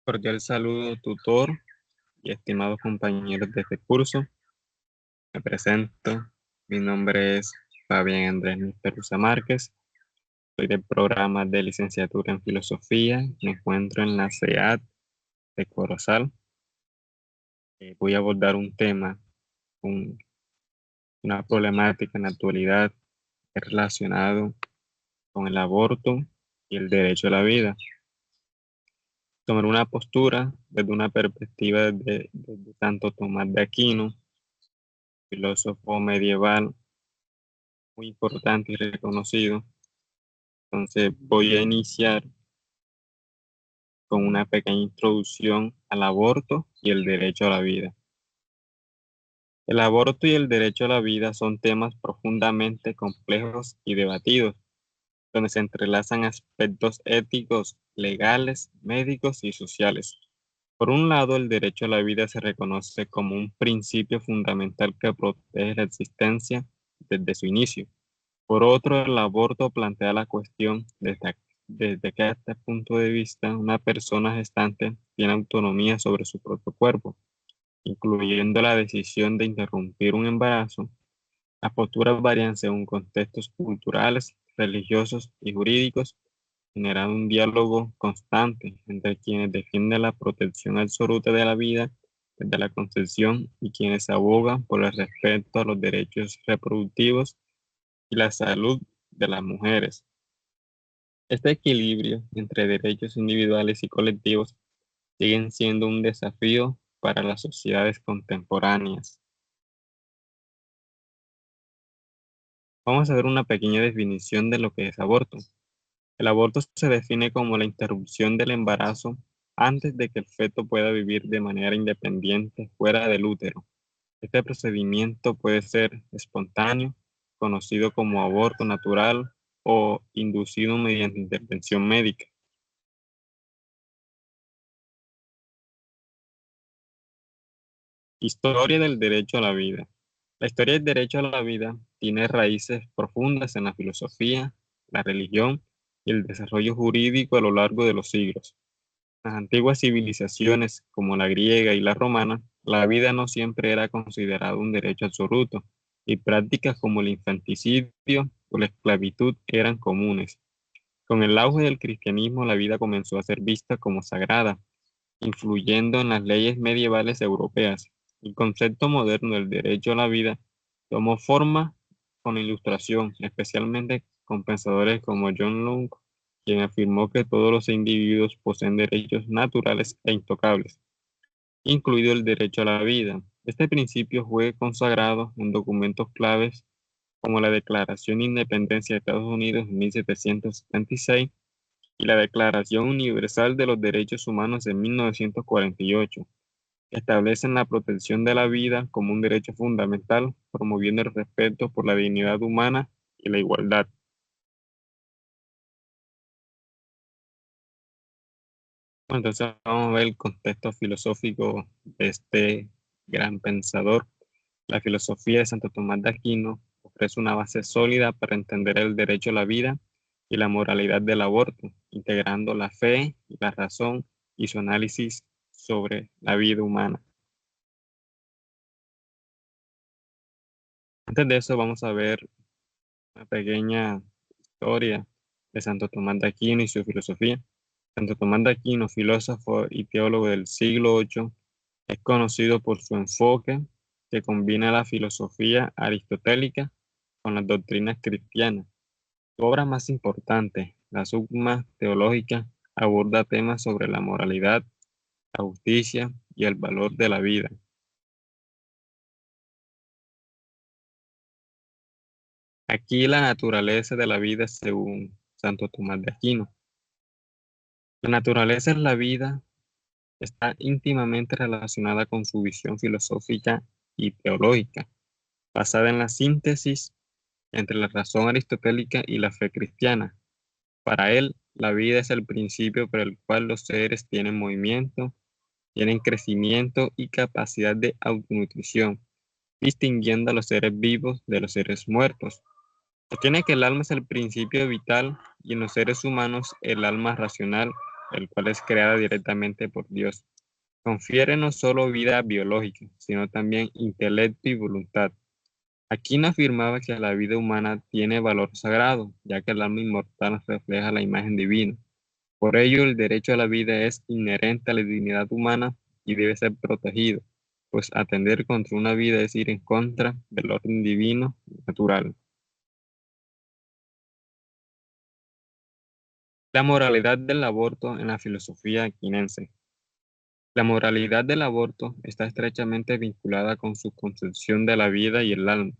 Cordial saludo, tutor y estimados compañeros de este curso. Me presento. Mi nombre es Fabián Andrés Perusa Márquez. Soy del programa de licenciatura en filosofía. Me encuentro en la CEAT de Corozal. Voy a abordar un tema, un- una problemática en la actualidad relacionado con el aborto y el derecho a la vida. Tomar una postura desde una perspectiva de Santo Tomás de Aquino, filósofo medieval muy importante y reconocido. Entonces voy a iniciar con una pequeña introducción al aborto y el derecho a la vida. El aborto y el derecho a la vida son temas profundamente complejos y debatidos, donde se entrelazan aspectos éticos, legales, médicos y sociales. Por un lado, el derecho a la vida se reconoce como un principio fundamental que protege la existencia desde su inicio. Por otro, el aborto plantea la cuestión desde que hasta este punto de vista una persona gestante tiene autonomía sobre su propio cuerpo, incluyendo la decisión de interrumpir un embarazo. Las posturas varían según contextos culturales, religiosos y jurídicos, generando un diálogo constante entre quienes defienden la protección absoluta de la vida desde la concepción y quienes abogan por el respeto a los derechos reproductivos y la salud de las mujeres. Este equilibrio entre derechos individuales y colectivos siguen siendo un desafío para las sociedades contemporáneas. Vamos a ver una pequeña definición de lo que es aborto. El aborto se define como la interrupción del embarazo antes de que el feto pueda vivir de manera independiente fuera del útero. Este procedimiento puede ser espontáneo, conocido como aborto natural o inducido mediante intervención médica. Historia del derecho a la vida. La historia del derecho a la vida tiene raíces profundas en la filosofía, la religión y el desarrollo jurídico a lo largo de los siglos. En las antiguas civilizaciones, como la griega y la romana, la vida no siempre era considerada un derecho absoluto, y prácticas como el infanticidio o la esclavitud eran comunes. Con el auge del cristianismo, la vida comenzó a ser vista como sagrada, influyendo en las leyes medievales europeas. El concepto moderno del derecho a la vida tomó forma con la Ilustración, especialmente con pensadores como John Locke, quien afirmó que todos los individuos poseen derechos naturales e intocables, incluido el derecho a la vida. Este principio fue consagrado en documentos claves como la Declaración de Independencia de Estados Unidos en 1776 y la Declaración Universal de los Derechos Humanos en 1948, que establecen la protección de la vida como un derecho fundamental, promoviendo el respeto por la dignidad humana y la igualdad. Bueno, entonces vamos a ver el contexto filosófico de este gran pensador. La filosofía de Santo Tomás de Aquino ofrece una base sólida para entender el derecho a la vida y la moralidad del aborto, integrando la fe y la razón y su análisis sobre la vida humana. Antes de eso, vamos a ver una pequeña historia de Santo Tomás de Aquino y su filosofía. Santo Tomás de Aquino, filósofo y teólogo del siglo VIII, es conocido por su enfoque que combina la filosofía aristotélica con las doctrinas cristianas. Su obra más importante, la Summa Teológica, aborda temas sobre la moralidad, la justicia y el valor de la vida. Aquí la naturaleza de la vida según Santo Tomás de Aquino. La naturaleza de la vida está íntimamente relacionada con su visión filosófica y teológica, basada en la síntesis entre la razón aristotélica y la fe cristiana. Para él, la vida es el principio por el cual los seres tienen movimiento, tienen crecimiento y capacidad de autonutrición, distinguiendo a los seres vivos de los seres muertos. Sostiene que el alma es el principio vital y en los seres humanos el alma racional el cual es creada directamente por Dios. Confiere no solo vida biológica, sino también intelecto y voluntad. Aquino afirmaba que la vida humana tiene valor sagrado, ya que el alma inmortal refleja la imagen divina. Por ello, el derecho a la vida es inherente a la dignidad humana y debe ser protegido, pues atender contra una vida es ir en contra del orden divino natural. La moralidad del aborto en la filosofía aquinense. La moralidad del aborto está estrechamente vinculada con su concepción de la vida y el alma.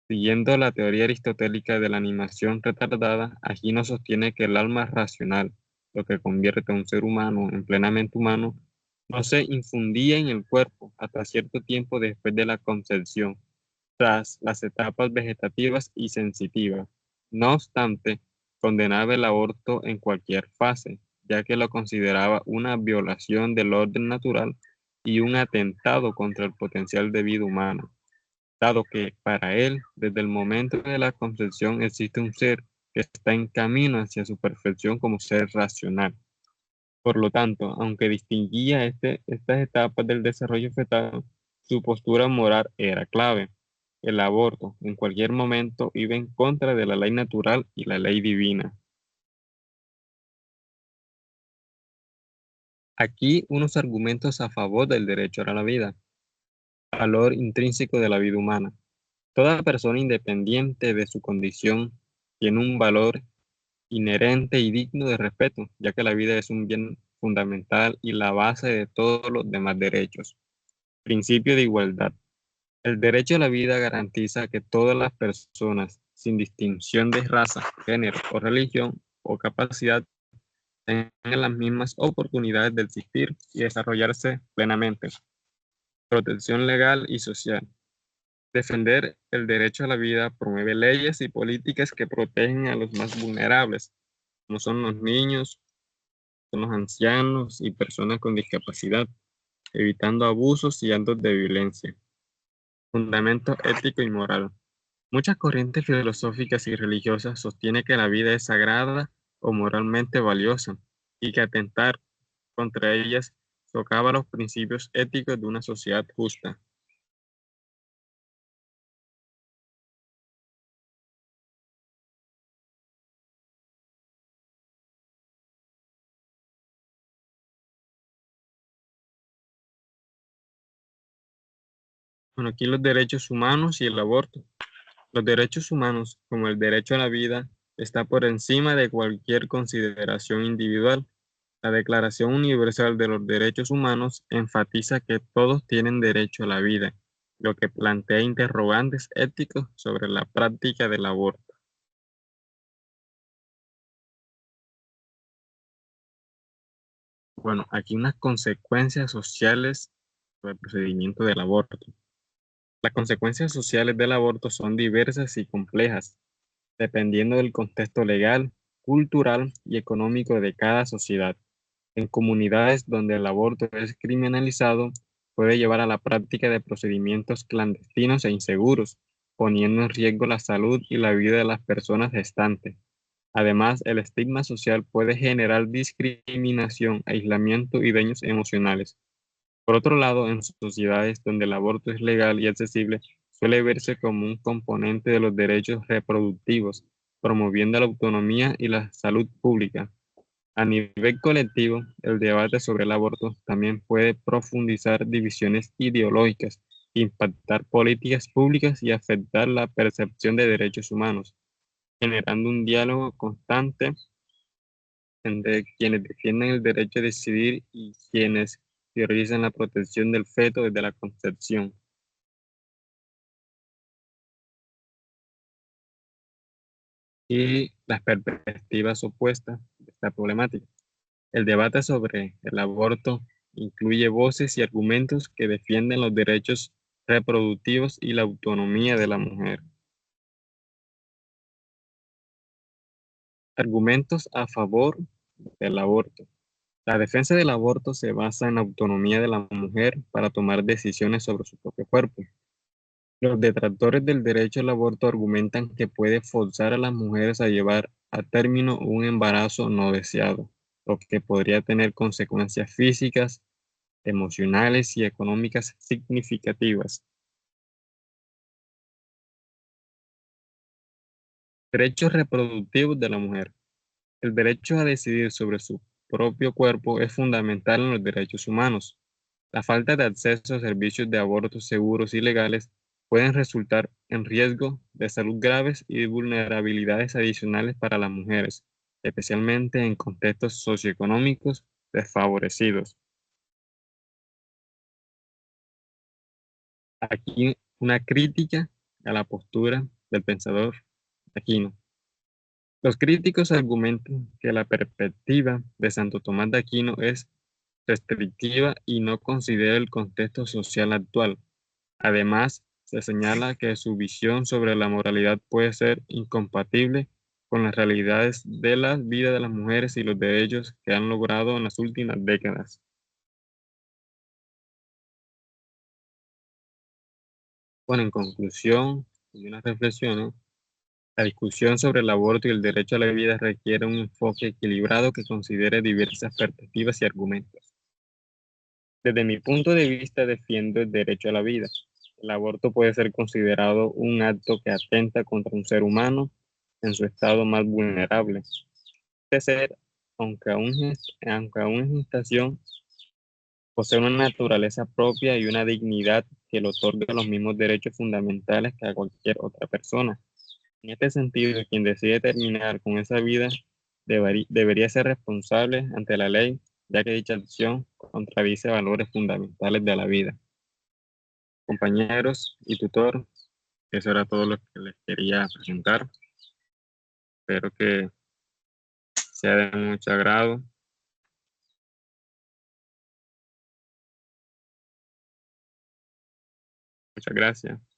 Siguiendo la teoría aristotélica de la animación retardada, Aquino sostiene que el alma racional, lo que convierte a un ser humano en plenamente humano, no se infundía en el cuerpo hasta cierto tiempo después de la concepción, tras las etapas vegetativas y sensitivas. No obstante, condenaba el aborto en cualquier fase, ya que lo consideraba una violación del orden natural y un atentado contra el potencial de vida humana, dado que para él, desde el momento de la concepción, existe un ser que está en camino hacia su perfección como ser racional. Por lo tanto, aunque distinguía estas etapas del desarrollo fetal, su postura moral era clave. El aborto, en cualquier momento, iba en contra de la ley natural y la ley divina. Aquí unos argumentos a favor del derecho a la vida. Valor intrínseco de la vida humana. Toda persona independiente de su condición tiene un valor inherente y digno de respeto, ya que la vida es un bien fundamental y la base de todos los demás derechos. Principio de igualdad. El derecho a la vida garantiza que todas las personas, sin distinción de raza, género o religión o capacidad, tengan las mismas oportunidades de existir y desarrollarse plenamente. Protección legal y social. Defender el derecho a la vida promueve leyes y políticas que protegen a los más vulnerables, como son los niños, son los ancianos y personas con discapacidad, evitando abusos y actos de violencia. Fundamento ético y moral. Muchas corrientes filosóficas y religiosas sostienen que la vida es sagrada o moralmente valiosa y que atentar contra ellas socava los principios éticos de una sociedad justa. Bueno, aquí los derechos humanos y el aborto. Los derechos humanos, como el derecho a la vida, está por encima de cualquier consideración individual. La Declaración Universal de los Derechos Humanos enfatiza que todos tienen derecho a la vida, lo que plantea interrogantes éticos sobre la práctica del aborto. Bueno, aquí unas consecuencias sociales del procedimiento del aborto. Las consecuencias sociales del aborto son diversas y complejas, dependiendo del contexto legal, cultural y económico de cada sociedad. En comunidades donde el aborto es criminalizado, puede llevar a la práctica de procedimientos clandestinos e inseguros, poniendo en riesgo la salud y la vida de las personas gestantes. Además, el estigma social puede generar discriminación, aislamiento y daños emocionales. Por otro lado, en sociedades donde el aborto es legal y accesible, suele verse como un componente de los derechos reproductivos, promoviendo la autonomía y la salud pública. A nivel colectivo, el debate sobre el aborto también puede profundizar divisiones ideológicas, impactar políticas públicas y afectar la percepción de derechos humanos, generando un diálogo constante entre quienes defienden el derecho a decidir y quienes priorizan la protección del feto desde la concepción. Y las perspectivas opuestas de esta problemática. El debate sobre el aborto incluye voces y argumentos que defienden los derechos reproductivos y la autonomía de la mujer. Argumentos a favor del aborto. La defensa del aborto se basa en la autonomía de la mujer para tomar decisiones sobre su propio cuerpo. Los detractores del derecho al aborto argumentan que puede forzar a las mujeres a llevar a término un embarazo no deseado. lo que podría tener consecuencias físicas, emocionales y económicas significativas. Derechos reproductivos de la mujer. El derecho a decidir sobre su propio cuerpo es fundamental en los derechos humanos. La falta de acceso a servicios de aborto seguros y legales pueden resultar en riesgo de salud graves y vulnerabilidades adicionales para las mujeres, especialmente en contextos socioeconómicos desfavorecidos. Aquí una crítica a la postura del pensador Aquino. Los críticos argumentan que la perspectiva de Santo Tomás de Aquino es restrictiva y no considera el contexto social actual. Además, se señala que su visión sobre la moralidad puede ser incompatible con las realidades de la vida de las mujeres y los derechos que han logrado en las últimas décadas. Bueno, en conclusión, y unas reflexiones, la discusión sobre el aborto y el derecho a la vida requiere un enfoque equilibrado que considere diversas perspectivas y argumentos. Desde mi punto de vista, defiendo el derecho a la vida. El aborto puede ser considerado un acto que atenta contra un ser humano en su estado más vulnerable. Este ser, aunque aún en gestación, posee una naturaleza propia y una dignidad que le otorga los mismos derechos fundamentales que a cualquier otra persona. En este sentido, quien decide terminar con esa vida debería ser responsable ante la ley, ya que dicha acción contradice valores fundamentales de la vida. Compañeros y tutor, eso era todo lo que les quería presentar. Espero que sea de mucho agrado. Muchas gracias.